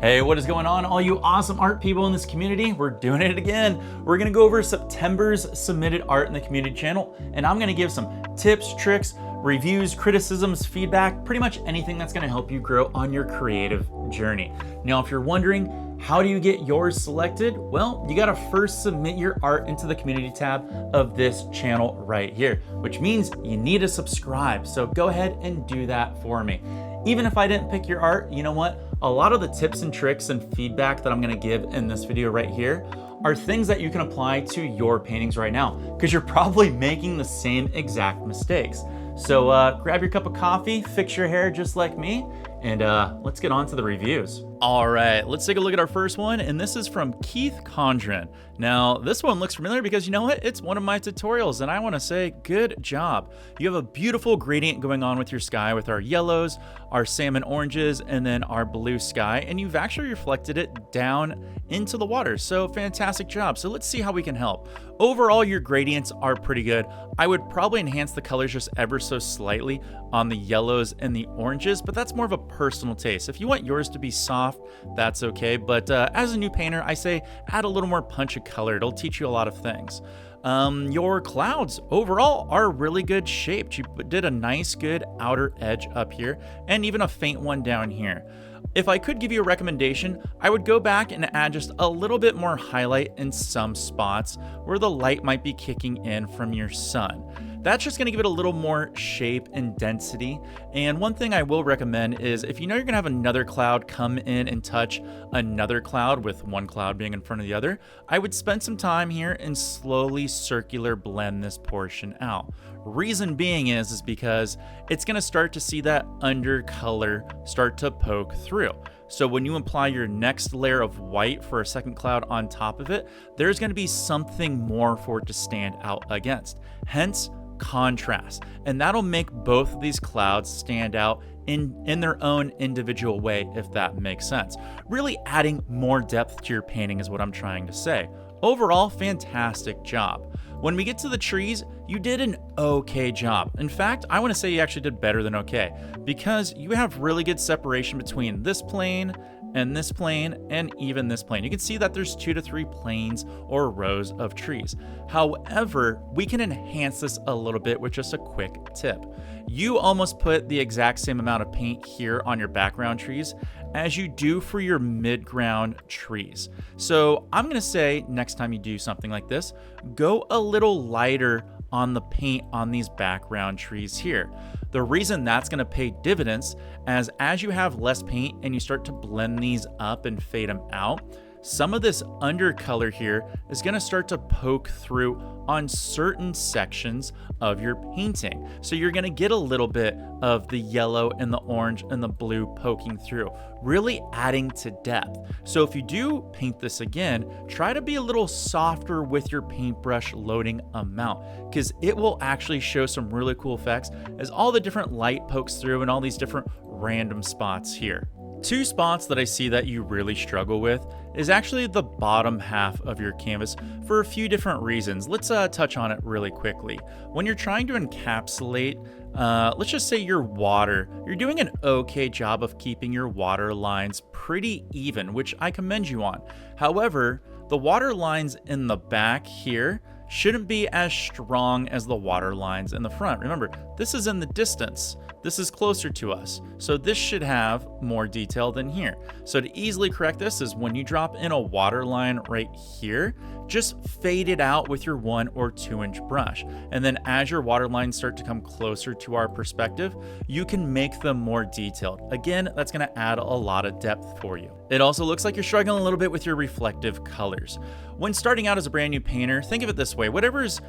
Hey, what is going on, all you awesome art people in this community? We're doing it again. We're gonna go over September's submitted art in the community channel, and I'm gonna give some tips, tricks, reviews, criticisms, feedback, pretty much anything that's gonna help you grow on your creative journey. Now, if you're wondering, how do you get yours selected? Well, you gotta first submit your art into the community tab of this channel right here, which means you need to subscribe. So go ahead and do that for me. Even if I didn't pick your art, you know what? A lot of the tips and tricks and feedback that I'm gonna give in this video right here are things that you can apply to your paintings right now, because you're probably making the same exact mistakes. So grab your cup of coffee, fix your hair just like me, and let's get on to the reviews. All right, let's take a look at our first one, and this is from Keith Condren. Now, this one looks familiar because you know what? It's one of my tutorials, and I wanna say good job. You have a beautiful gradient going on with your sky with our yellows, our salmon oranges, and then our blue sky, and you've actually reflected it down into the water, so fantastic job. So let's see how we can help. Overall, your gradients are pretty good. I would probably enhance the colors just ever so slightly on the yellows and the oranges, but that's more of a personal taste. If you want yours to be soft, that's okay. But as a new painter, I say add a little more punch of color. It'll teach you a lot of things. Your clouds overall are really good shaped. You did a nice, good outer edge up here and even a faint one down here. If I could give you a recommendation, I would go back and add just a little bit more highlight in some spots where the light might be kicking in from your sun. That's just gonna give it a little more shape and density. And one thing I will recommend is if you know you're gonna have another cloud come in and touch another cloud, with one cloud being in front of the other, I would spend some time here and slowly circular blend this portion out. Reason being is because it's gonna start to see that undercolor start to poke through. So when you apply your next layer of white for a second cloud on top of it, there's gonna be something more for it to stand out against. Hence, contrast. And that'll make both of these clouds stand out in their own individual way, if that makes sense. Really adding more depth to your painting is what I'm trying to say. Overall, fantastic job. When we get to the trees, you did an okay job. In fact, I want to say you actually did better than okay, because you have really good separation between this plane and this plane and even this plane. You can see that there's 2 to 3 planes or rows of trees. However, we can enhance this a little bit with just a quick tip. You almost put the exact same amount of paint here on your background trees as you do for your mid-ground trees. So I'm gonna say next time you do something like this, go a little lighter on the paint on these background trees here. The reason that's gonna pay dividends as you have less paint and you start to blend these up and fade them out, some of this undercolor here is gonna start to poke through on certain sections of your painting. So you're gonna get a little bit of the yellow and the orange and the blue poking through, really adding to depth. So if you do paint this again, try to be a little softer with your paintbrush loading amount, because it will actually show some really cool effects as all the different light pokes through and all these different random spots here. 2 spots that I see that you really struggle with is actually the bottom half of your canvas for a few different reasons. Let's touch on it really quickly. When you're trying to encapsulate, let's just say your water, you're doing an okay job of keeping your water lines pretty even, which I commend you on. However, the water lines in the back here shouldn't be as strong as the water lines in the front. Remember, this is in the distance. This is closer to us. So this should have more detail than here. So to easily correct this is when you drop in a water line right here, just fade it out with your 1 or 2 inch brush. And then as your water lines start to come closer to our perspective, you can make them more detailed. Again, that's gonna add a lot of depth for you. It also looks like you're struggling a little bit with your reflective colors. When starting out as a brand new painter, think of it this way. Whatever's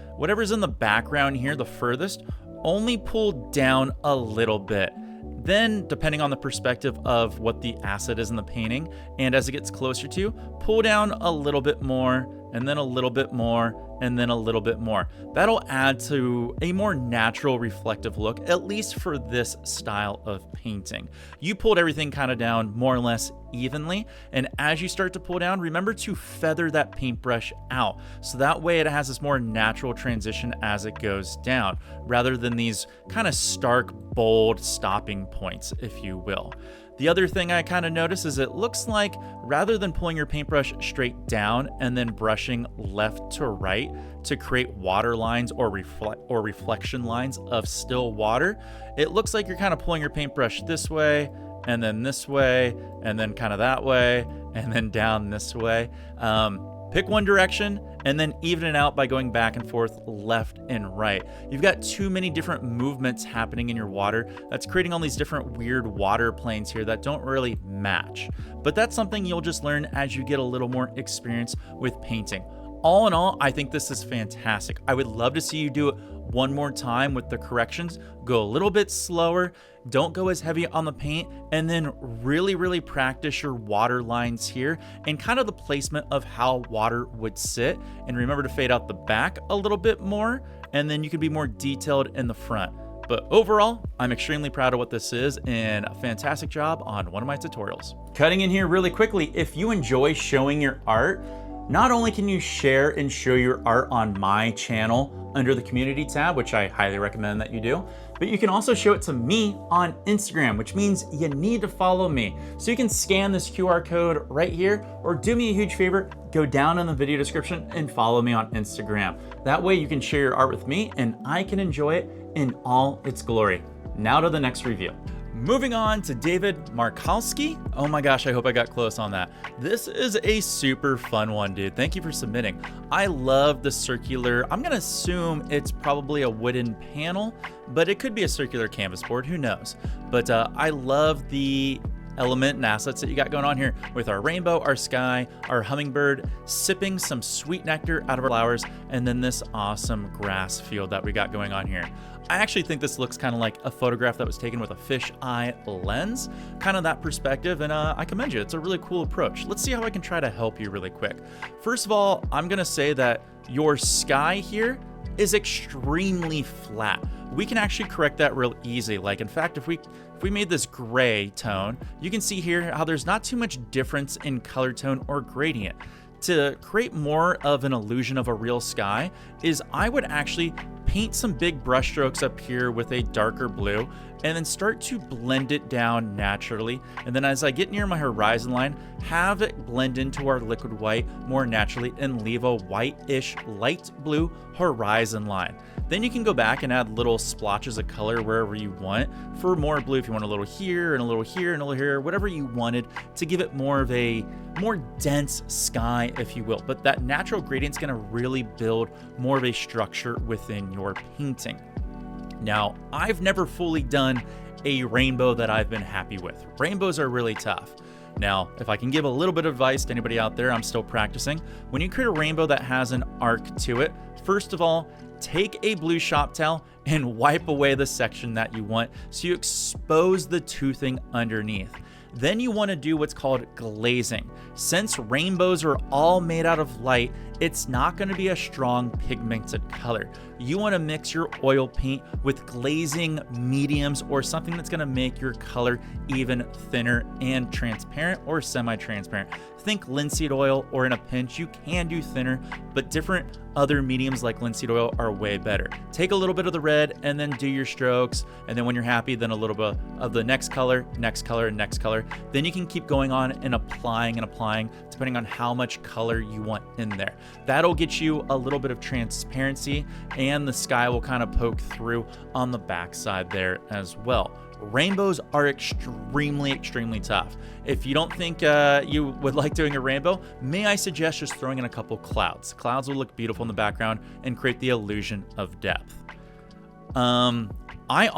in the background here, the furthest, only pull down a little bit. Then, depending on the perspective of what the asset is in the painting, and as it gets closer to, pull down a little bit more, and then a little bit more, and then a little bit more. That'll add to a more natural reflective look, at least for this style of painting. You pulled everything kind of down more or less evenly, and as you start to pull down, remember to feather that paintbrush out, so that way it has this more natural transition as it goes down, rather than these kind of stark, bold stopping points, if you will. The other thing I kind of notice is it looks like rather than pulling your paintbrush straight down and then brushing left to right to create water lines or reflection lines of still water, it looks like you're kind of pulling your paintbrush this way and then this way and then kind of that way and then down this way. Pick one direction and then even it out by going back and forth left and right. You've got too many different movements happening in your water. That's creating all these different weird water planes here that don't really match. But that's something you'll just learn as you get a little more experience with painting. All in all, I think this is fantastic. I would love to see you do it one more time with the corrections. Go a little bit slower, don't go as heavy on the paint, and then really practice your water lines here and kind of the placement of how water would sit. And remember to fade out the back a little bit more, and then you can be more detailed in the front. But overall, I'm extremely proud of what this is and a fantastic job on one of my tutorials. Cutting in here really quickly, if you enjoy showing your art, not only can you share and show your art on my channel under the community tab, which I highly recommend that you do, but you can also show it to me on Instagram, which means you need to follow me. So you can scan this QR code right here, or do me a huge favor, go down in the video description and follow me on Instagram. That way you can share your art with me and I can enjoy it in all its glory. Now to the next review. Moving on to David Markalski. Oh my gosh, I hope I got close on that. This is a super fun one, dude. Thank you for submitting. I love the circular, I'm gonna assume it's probably a wooden panel, but it could be a circular canvas board, who knows? But I love the element and assets that you got going on here with our rainbow, our sky, our hummingbird sipping some sweet nectar out of our flowers, and then this awesome grass field that we got going on here. I actually think this looks kind of like a photograph that was taken with a fisheye lens, kind of that perspective, and I commend you. It's a really cool approach. Let's see how I can try to help you really quick. First of all, I'm gonna say that your sky here is extremely flat. We can actually correct that real easy. Like, in fact, if we made this gray tone, you can see here how there's not too much difference in color tone or gradient. To create more of an illusion of a real sky is I would actually paint some big brush strokes up here with a darker blue and then start to blend it down naturally. And then as I get near my horizon line, have it blend into our liquid white more naturally and leave a whitish light blue horizon line. Then you can go back and add little splotches of color wherever you want for more blue, if you want a little here and a little here and a little here, whatever you wanted to give it more of a more dense sky, if you will. But that natural gradient's gonna really build more of a structure within your painting. Now, I've never fully done a rainbow that I've been happy with. Rainbows are really tough. Now, if I can give a little bit of advice to anybody out there, I'm still practicing. When you create a rainbow that has an arc to it, first of all, take a blue shop towel and wipe away the section that you want so you expose the toothing underneath. Then you want to do what's called glazing. Since rainbows are all made out of light, it's not going to be a strong pigmented color. You want to mix your oil paint with glazing mediums or something that's going to make your color even thinner and transparent or semi-transparent. Think linseed oil, or in a pinch, you can do thinner, but different other mediums like linseed oil are way better. Take a little bit of the red and then do your strokes. And then when you're happy, then a little bit of the next color, next color, next color. Then you can keep going on and applying depending on how much color you want in there. That'll get you a little bit of transparency, and the sky will kind of poke through on the backside there as well. Rainbows are extremely tough. If you don't think you would like doing a rainbow, may I suggest just throwing in a couple clouds. Clouds will look beautiful in the background and create the illusion of depth. I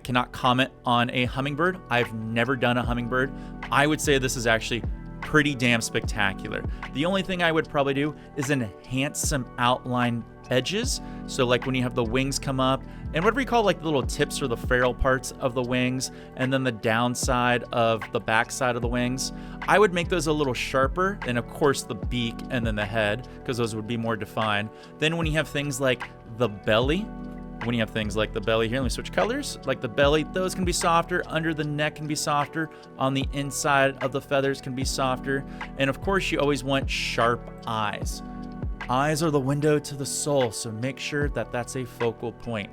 cannot comment on a hummingbird. I've never done a hummingbird. I would say this is actually pretty damn spectacular. The only thing I would probably do is enhance some outline edges. So like when you have the wings come up and whatever you call like the little tips or the ferrule parts of the wings, and then the downside of the backside of the wings, I would make those a little sharper, and of course the beak and then the head, because those would be more defined. Then when you have things like the belly, here, let me switch colors. Like the belly, those can be softer. Under the neck can be softer. On the inside of the feathers can be softer. And of course, you always want sharp eyes. Eyes are the window to the soul, so make sure that that's a focal point.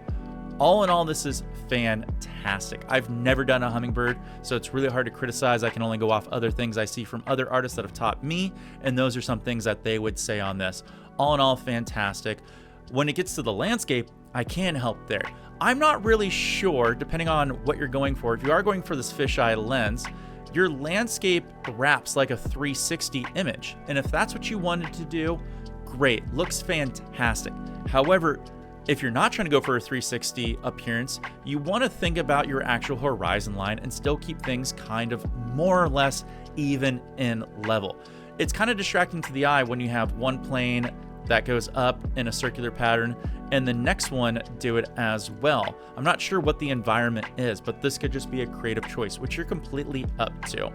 All in all, this is fantastic. I've never done a hummingbird, so it's really hard to criticize. I can only go off other things I see from other artists that have taught me, and those are some things that they would say on this. All in all, fantastic. When it gets to the landscape, I can't help there. I'm not really sure, depending on what you're going for. If you are going for this fisheye lens, your landscape wraps like a 360 image. And if that's what you wanted to do, great, looks fantastic. However, if you're not trying to go for a 360 appearance, you want to think about your actual horizon line and still keep things kind of more or less even in level. It's kind of distracting to the eye when you have one plane that goes up in a circular pattern and the next one do it as well. I'm not sure what the environment is, but this could just be a creative choice, which you're completely up to.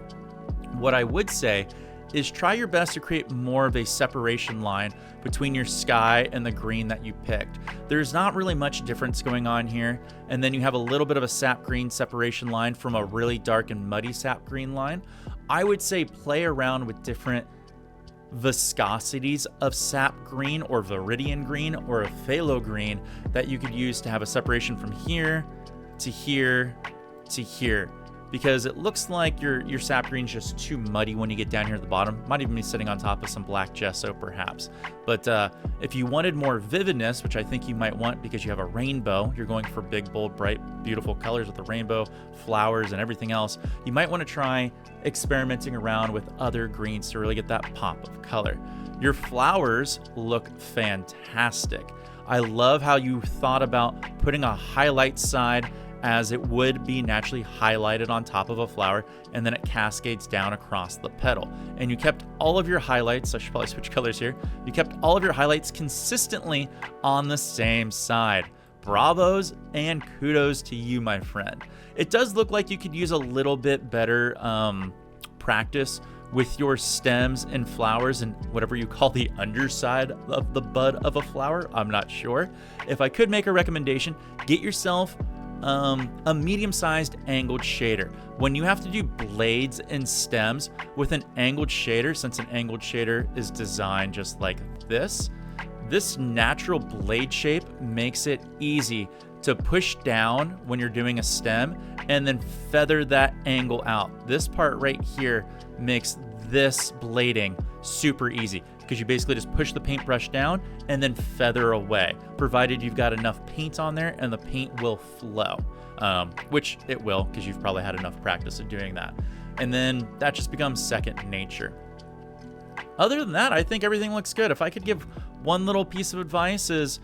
What I would say is try your best to create more of a separation line between your sky and the green that you picked. There's not really much difference going on here, and then you have a little bit of a sap green separation line from a really dark and muddy sap green line. I would say play around with different viscosities of sap green or viridian green or a phthalo green that you could use to have a separation from here to here to here, because it looks like your sap green is just too muddy when you get down here at the bottom. Might even be sitting on top of some black gesso perhaps. But if you wanted more vividness, which I think you might want because you have a rainbow, you're going for big, bold, bright, beautiful colors with the rainbow, flowers, and everything else, you might want to try experimenting around with other greens to really get that pop of color. Your flowers look fantastic. I love how you thought about putting a highlight side as it would be naturally highlighted on top of a flower, and then it cascades down across the petal. And you kept all of your highlights, I should probably switch colors here, you kept all of your highlights consistently on the same side. Bravos and kudos to you, my friend. It does look like you could use a little bit better practice with your stems and flowers and whatever you call the underside of the bud of a flower. I'm not sure. If I could make a recommendation, get yourself a medium-sized angled shader. When you have to do blades and stems with an angled shader, since an angled shader is designed just like this natural blade shape makes it easy to push down when you're doing a stem and then feather that angle out. This part right here makes this blading super easy because you basically just push the paintbrush down and then feather away, provided you've got enough paint on there and the paint will flow, which it will because you've probably had enough practice of doing that. And then that just becomes second nature. Other than that, I think everything looks good. If I could give one little piece of advice is,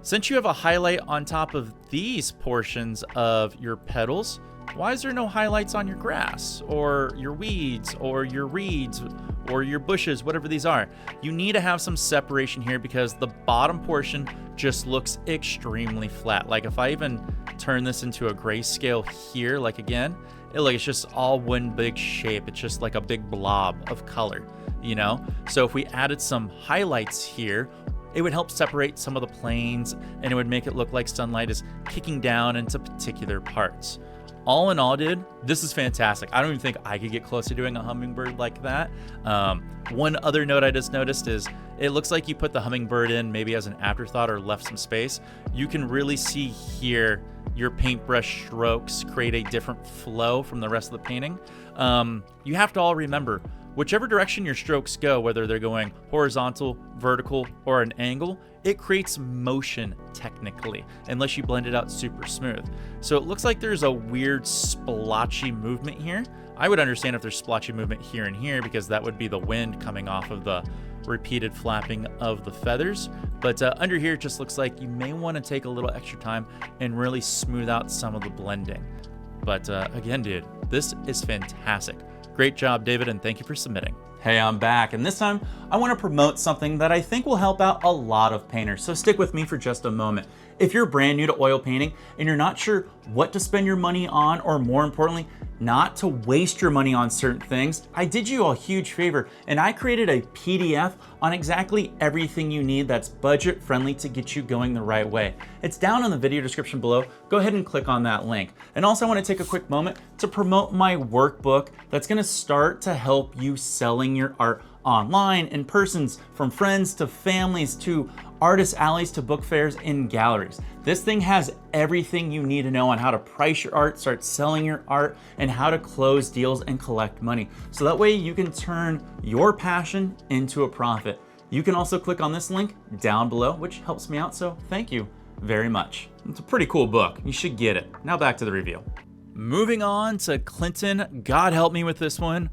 since you have a highlight on top of these portions of your petals, why is there no highlights on your grass or your weeds or your reeds or your bushes, whatever these are? You need to have some separation here because the bottom portion just looks extremely flat. Like if I even turn this into a grayscale here, like again, it's just all one big shape. It's just like a big blob of color, you know? So if we added some highlights here, it would help separate some of the planes and it would make it look like sunlight is kicking down into particular parts. All in all, dude, this is fantastic. I don't even think I could get close to doing a hummingbird like that. One other note I just noticed is it looks like you put the hummingbird in maybe as an afterthought or left some space. You can really see here your paintbrush strokes create a different flow from the rest of the painting. You have to all remember, whichever direction your strokes go, whether they're going horizontal, vertical, or an angle, it creates motion technically, unless you blend it out super smooth. So it looks like there's a weird splotchy movement here. I would understand if there's splotchy movement here and here because that would be the wind coming off of the repeated flapping of the feathers. But under here, it just looks like you may want to take a little extra time and really smooth out some of the blending. But again, dude, this is fantastic. Great job, David, and thank you for submitting. Hey, I'm back, and this time I want to promote something that I think will help out a lot of painters, so stick with me for just a moment. If you're brand new to oil painting and you're not sure what to spend your money on, or more importantly, not to waste your money on certain things, I did you a huge favor and I created a PDF on exactly everything you need that's budget friendly to get you going the right way. It's down in the video description below. Go ahead and click on that link. And also I want to take a quick moment to promote my workbook that's going to start to help you selling selling your art online, in persons, from friends to families to artist alleys to book fairs and galleries. This thing has everything you need to know on how to price your art, start selling your art, and how to close deals and collect money. So that way you can turn your passion into a profit. You can also click on this link down below, which helps me out, so thank you very much. It's a pretty cool book. You should get it. Now back to the review. Moving on to Clinton. God help me with this one.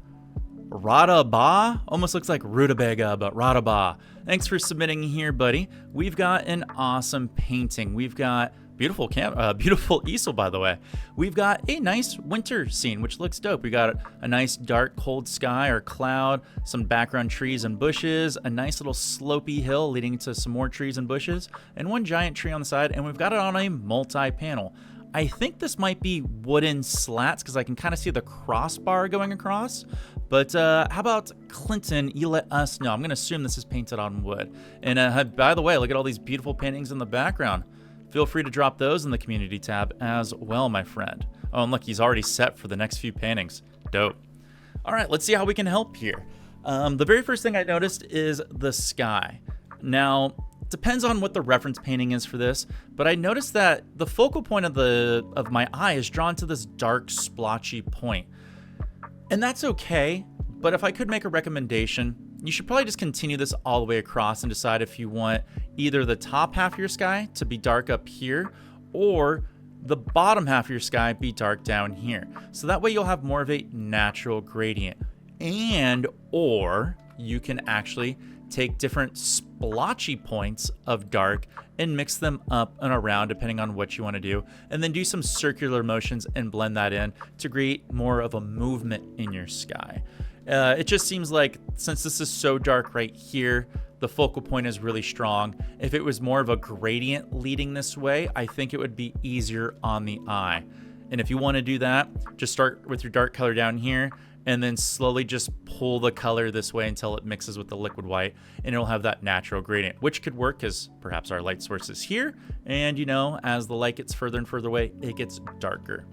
Radaba, almost looks like rutabaga, but Radaba. Thanks for submitting here, buddy. We've got an awesome painting. We've got beautiful easel, by the way. We've got a nice winter scene, which looks dope. We got a nice dark, cold sky or cloud, some background trees and bushes, a nice little slopey hill leading to some more trees and bushes, and one giant tree on the side, and we've got it on a multi-panel. I think this might be wooden slats because I can kind of see the crossbar going across. But how about Clinton, you let us know. I'm going to assume this is painted on wood. And by the way, look at all these beautiful paintings in the background. Feel free to drop those in the community tab as well, my friend. Oh, and look, he's already set for the next few paintings. Dope. All right, let's see how we can help here. The very first thing I noticed is the sky. Now, depends on what the reference painting is for this, but I noticed that the focal point of my eye is drawn to this dark splotchy point. And that's okay, but if I could make a recommendation, you should probably just continue this all the way across and decide if you want either the top half of your sky to be dark up here or the bottom half of your sky be dark down here. So that way you'll have more of a natural gradient. And or you can actually take different splotchy points of dark and mix them up and around depending on what you want to do, and then do some circular motions and blend that in to create more of a movement in your sky. It just seems like since this is so dark right here, the focal point is really strong. If it was more of a gradient leading this way, I think it would be easier on the eye. And if you want to do that, just start with your dark color down here and then slowly just pull the color this way until it mixes with the liquid white, and it'll have that natural gradient, which could work because perhaps our light source is here, and you know, as the light gets further and further away, it gets darker.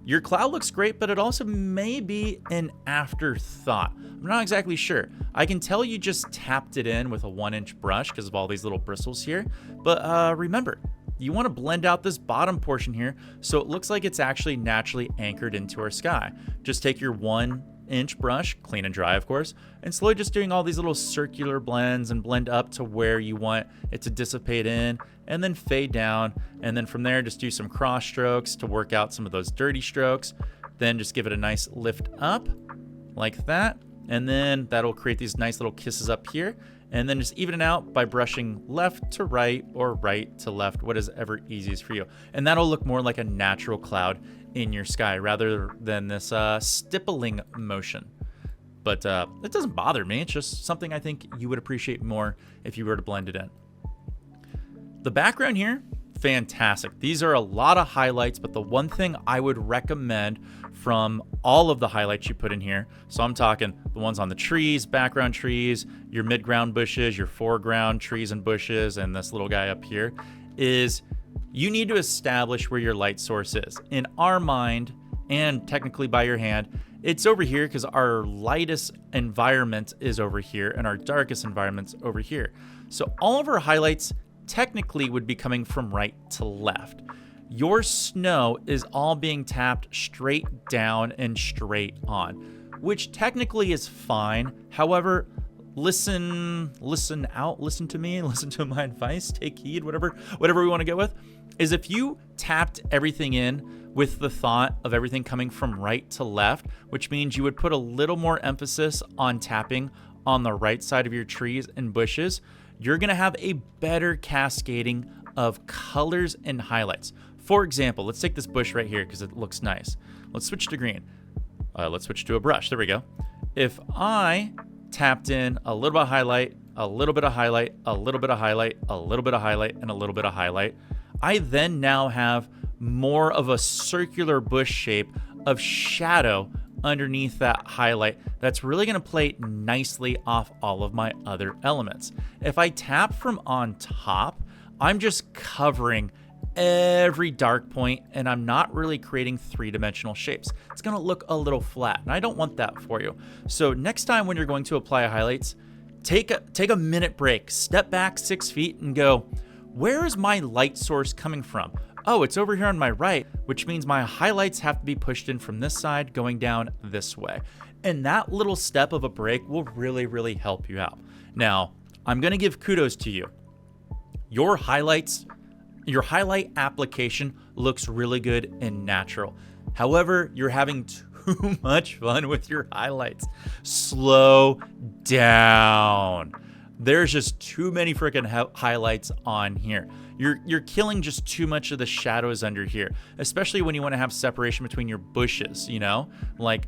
Your cloud looks great, but it also may be an afterthought. I'm not exactly sure. I can tell you just tapped it in with a 1-inch brush because of all these little bristles here, but remember, you want to blend out this bottom portion here so it looks like it's actually naturally anchored into our sky. Just take your 1-inch brush, clean and dry of course, and slowly just doing all these little circular blends and blend up to where you want it to dissipate in and then fade down, and then from there just do some cross strokes to work out some of those dirty strokes. Then just give it a nice lift up like that, and then that'll create these nice little kisses up here, and then just even it out by brushing left to right or right to left, what is ever easiest for you. And that'll look more like a natural cloud in your sky rather than this stippling motion. But it doesn't bother me. It's just something I think you would appreciate more if you were to blend it in. The background here, fantastic. These are a lot of highlights, but the one thing I would recommend from all of the highlights you put in here, so I'm talking the ones on the trees, background trees, your midground bushes, your foreground trees and bushes, and this little guy up here, is you need to establish where your light source is. In our mind, and technically by your hand, it's over here because our lightest environment is over here and our darkest environment's over here. So all of our highlights technically would be coming from right to left. Your snow is all being tapped straight down and straight on, which technically is fine. However, listen to me, listen to my advice, take heed, whatever we want to go with, is if you tapped everything in with the thought of everything coming from right to left, which means you would put a little more emphasis on tapping on the right side of your trees and bushes, you're going to have a better cascading of colors and highlights. For example, let's take this bush right here because it looks nice. Let's switch to green. Let's switch to a brush. There we go. If I tapped in a little bit of highlight, a little bit of highlight, a little bit of highlight, a little bit of highlight, and a little bit of highlight, I then now have more of a circular bush shape of shadow underneath that highlight that's really going to play nicely off all of my other elements. If I tap from on top, I'm just covering every dark point, and I'm not really creating three-dimensional shapes. It's gonna look a little flat, and I don't want that for you. So next time when you're going to apply highlights, take a minute break, step back 6 feet and go, where is my light source coming from? Oh, it's over here on my right, which means my highlights have to be pushed in from this side going down this way. And that little step of a break will really, really help you out. Now, I'm gonna give kudos to you. Your highlight application looks really good and natural. However, you're having too much fun with your highlights. Slow down. There's just too many freaking highlights on here. You're killing just too much of the shadows under here, especially when you want to have separation between your bushes, you know? Like,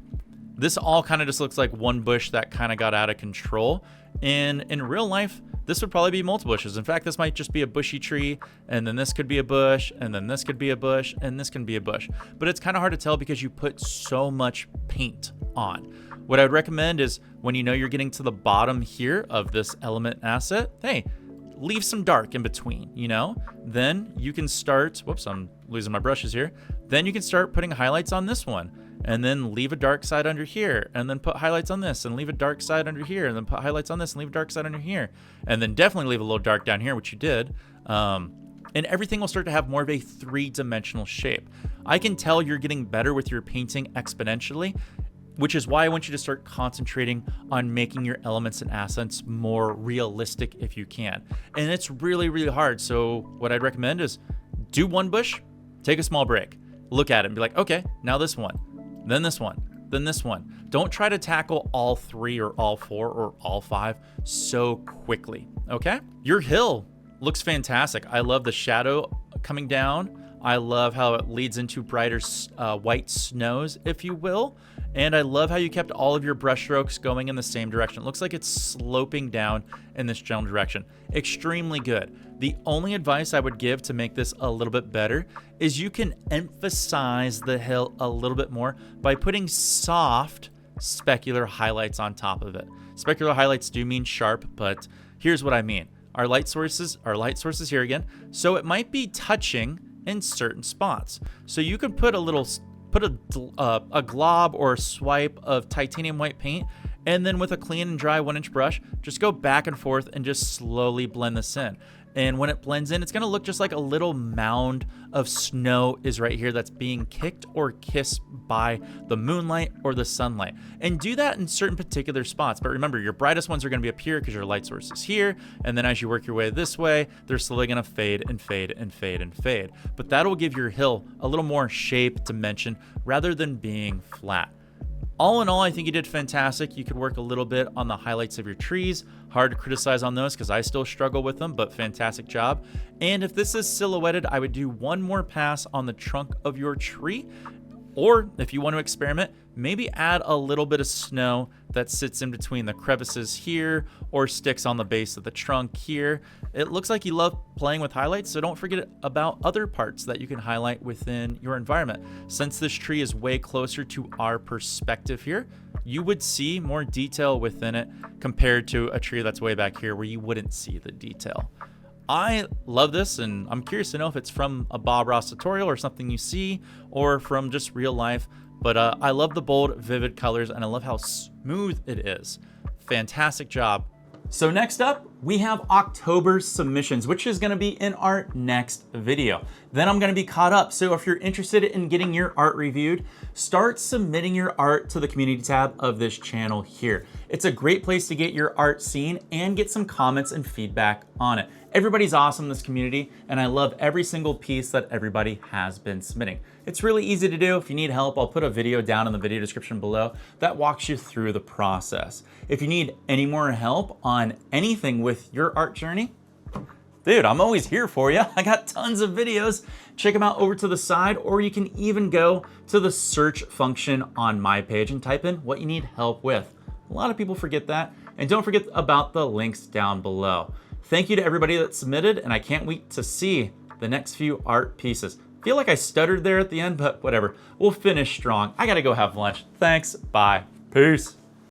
this all kind of just looks like one bush that kind of got out of control. And in real life, this would probably be multiple bushes. In fact, this might just be a bushy tree, and then this could be a bush, and then this could be a bush, and this can be a bush. But it's kind of hard to tell because you put so much paint on. What I would recommend is when you know you're getting to the bottom here of this element asset, hey, leave some dark in between, you know? Then you can start, whoops, I'm losing my brushes here. Then you can start putting highlights on this one, and then leave a dark side under here, and then put highlights on this, and leave a dark side under here, and then put highlights on this, and leave a dark side under here, and then definitely leave a little dark down here, which you did. And everything will start to have more of a three-dimensional shape. I can tell you're getting better with your painting exponentially, which is why I want you to start concentrating on making your elements and assets more realistic if you can. And it's really, really hard. So what I'd recommend is do one bush, take a small break, look at it and be like, okay, now this one, then this one, then this one. Don't try to tackle all 3 or all 4 or all 5 so quickly, okay? Your hill looks fantastic. I love the shadow coming down. I love how it leads into brighter white snows, if you will. And I love how you kept all of your brush strokes going in the same direction. It looks like it's sloping down in this general direction. Extremely good. The only advice I would give to make this a little bit better is you can emphasize the hill a little bit more by putting soft specular highlights on top of it. Specular highlights do mean sharp, but here's what I mean. Our light sources here again. So it might be touching in certain spots. So you can put a glob or a swipe of titanium white paint, and then with a clean and dry 1-inch brush, just go back and forth and just slowly blend this in. And when it blends in, it's gonna look just like a little mound of snow is right here that's being kicked or kissed by the moonlight or the sunlight. And do that in certain particular spots. But remember, your brightest ones are gonna be up here because your light source is here. And then as you work your way this way, they're slowly gonna fade and fade and fade and fade. But that'll give your hill a little more shape, dimension, rather than being flat. All in all, I think you did fantastic. You could work a little bit on the highlights of your trees. Hard to criticize on those because I still struggle with them, but fantastic job. And if this is silhouetted, I would do one more pass on the trunk of your tree. Or if you want to experiment, maybe add a little bit of snow that sits in between the crevices here or sticks on the base of the trunk here. It looks like you love playing with highlights, so don't forget about other parts that you can highlight within your environment. Since this tree is way closer to our perspective here, you would see more detail within it compared to a tree that's way back here where you wouldn't see the detail. I love this, and I'm curious to know if it's from a Bob Ross tutorial or something you see, or from just real life. But I love the bold, vivid colors, and I love how smooth it is. Fantastic job. So next up, we have October submissions, which is gonna be in our next video. Then I'm gonna be caught up. So if you're interested in getting your art reviewed, start submitting your art to the community tab of this channel here. It's a great place to get your art seen and get some comments and feedback on it. Everybody's awesome in this community, and I love every single piece that everybody has been submitting. It's really easy to do. If you need help, I'll put a video down in the video description below that walks you through the process. If you need any more help on anything with your art journey, dude, I'm always here for you. I got tons of videos. Check them out over to the side, or you can even go to the search function on my page and type in what you need help with. A lot of people forget that. And don't forget about the links down below. Thank you to everybody that submitted, and I can't wait to see the next few art pieces. Feel like I stuttered there at the end, but whatever. We'll finish strong. I gotta go have lunch. Thanks, bye. Peace.